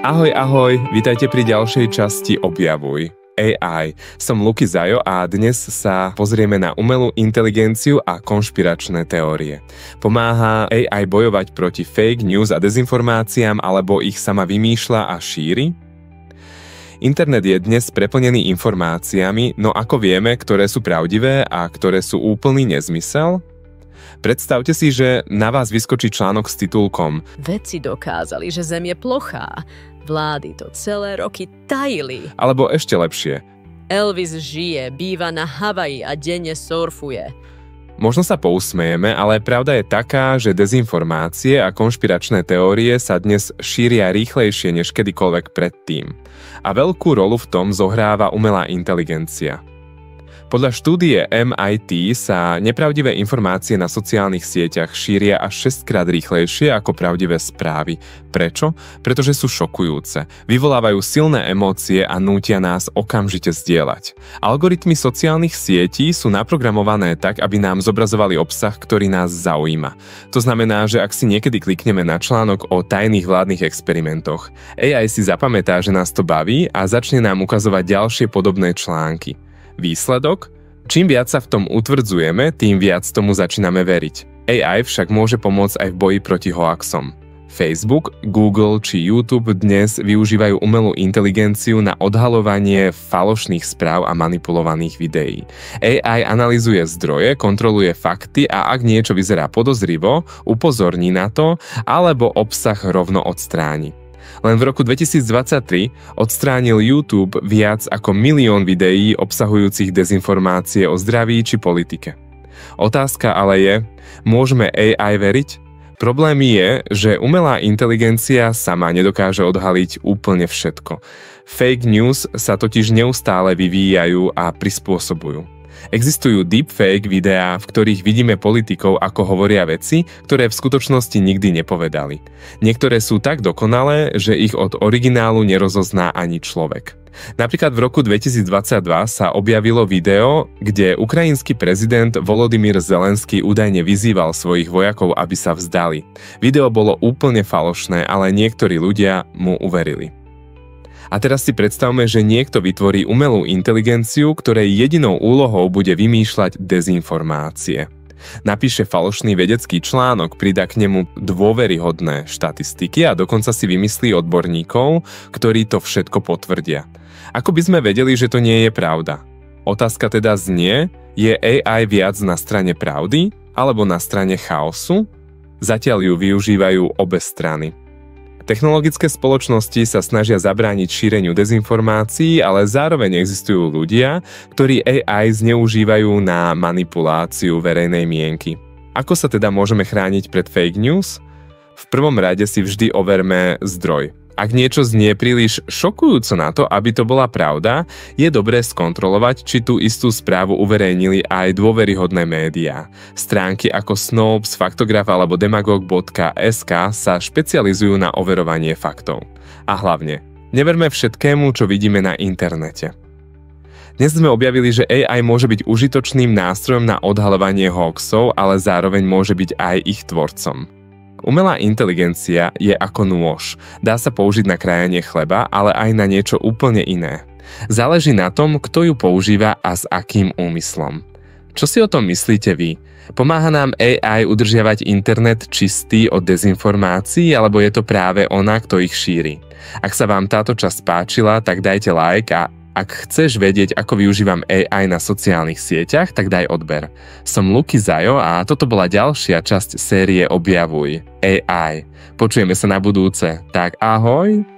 Ahoj, vítajte pri ďalšej časti Objavuj AI. Som Luky Zajo a dnes sa pozrieme na umelú inteligenciu a konšpiračné teórie. Pomáha AI bojovať proti fake news a dezinformáciám, alebo ich sama vymýšľa a šíri? Internet je dnes preplnený informáciami, no ako vieme, ktoré sú pravdivé a ktoré sú úplný nezmysel? Predstavte si, že na vás vyskočí článok s titulkom Vedci dokázali, že Zem je plochá. Vlády to celé roky tajili. Alebo ešte lepšie. Elvis žije, býva na Havaji a denne surfuje. Možno sa pousmejeme, ale pravda je taká, že dezinformácie a konšpiračné teórie sa dnes šíria rýchlejšie než kedykoľvek predtým. A veľkú rolu v tom zohráva umelá inteligencia. Podľa štúdie MIT sa nepravdivé informácie na sociálnych sieťach šíria až 6-krát rýchlejšie ako pravdivé správy. Prečo? Pretože sú šokujúce, vyvolávajú silné emócie a nútia nás okamžite zdieľať. Algoritmy sociálnych sietí sú naprogramované tak, aby nám zobrazovali obsah, ktorý nás zaujíma. To znamená, že ak si niekedy klikneme na článok o tajných vládnych experimentoch, AI si zapamätá, že nás to baví a začne nám ukazovať ďalšie podobné články. Výsledok? Čím viac sa v tom utvrdzujeme, tým viac tomu začíname veriť. AI však môže pomôcť aj v boji proti hoaxom. Facebook, Google či YouTube dnes využívajú umelú inteligenciu na odhaľovanie falošných správ a manipulovaných videí. AI analyzuje zdroje, kontroluje fakty a ak niečo vyzerá podozrivo, upozorní na to, alebo obsah rovno odstráni. Len v roku 2023 odstránil YouTube viac ako 1 000 000 videí obsahujúcich dezinformácie o zdraví či politike. Otázka ale je, môžeme AI veriť? Problém je, že umelá inteligencia sama nedokáže odhaliť úplne všetko. Fake news sa totiž neustále vyvíjajú a prispôsobujú. Existujú deepfake videá, v ktorých vidíme politikov, ako hovoria veci, ktoré v skutočnosti nikdy nepovedali. Niektoré sú tak dokonalé, že ich od originálu nerozozná ani človek. Napríklad v roku 2022 sa objavilo video, kde ukrajinský prezident Volodymyr Zelenský údajne vyzýval svojich vojakov, aby sa vzdali. Video bolo úplne falošné, ale niektorí ľudia mu uverili. A teraz si predstavme, že niekto vytvorí umelú inteligenciu, ktorej jedinou úlohou bude vymýšľať dezinformácie. Napíše falošný vedecký článok, pridá k nemu dôveryhodné štatistiky a dokonca si vymyslí odborníkov, ktorí to všetko potvrdia. Ako by sme vedeli, že to nie je pravda? Otázka teda znie, je AI viac na strane pravdy alebo na strane chaosu? Zatiaľ ju využívajú obe strany. Technologické spoločnosti sa snažia zabrániť šíreniu dezinformácií, ale zároveň existujú ľudia, ktorí AI zneužívajú na manipuláciu verejnej mienky. Ako sa teda môžeme chrániť pred fake news? V prvom rade si vždy overme zdroj. Ak niečo znie príliš šokujúco na to, aby to bola pravda, je dobré skontrolovať, či tú istú správu uverejnili aj dôveryhodné médiá. Stránky ako Snopes, Faktograf alebo demagog.sk sa špecializujú na overovanie faktov. A hlavne, neverme všetkému, čo vidíme na internete. Dnes sme objavili, že AI môže byť užitočným nástrojom na odhaľovanie hoaxov, ale zároveň môže byť aj ich tvorcom. Umelá inteligencia je ako nôž. Dá sa použiť na krájanie chleba, ale aj na niečo úplne iné. Záleží na tom, kto ju používa a s akým úmyslom. Čo si o tom myslíte vy? Pomáha nám AI udržiavať internet čistý od dezinformácií, alebo je to práve ona, kto ich šíri? Ak sa vám táto časť páčila, tak dajte like a ak chceš vedieť, ako využívam AI na sociálnych sieťach, tak daj odber. Som Luky Zajo a toto bola ďalšia časť série Objavuj AI. Počujeme sa na budúce. Tak ahoj!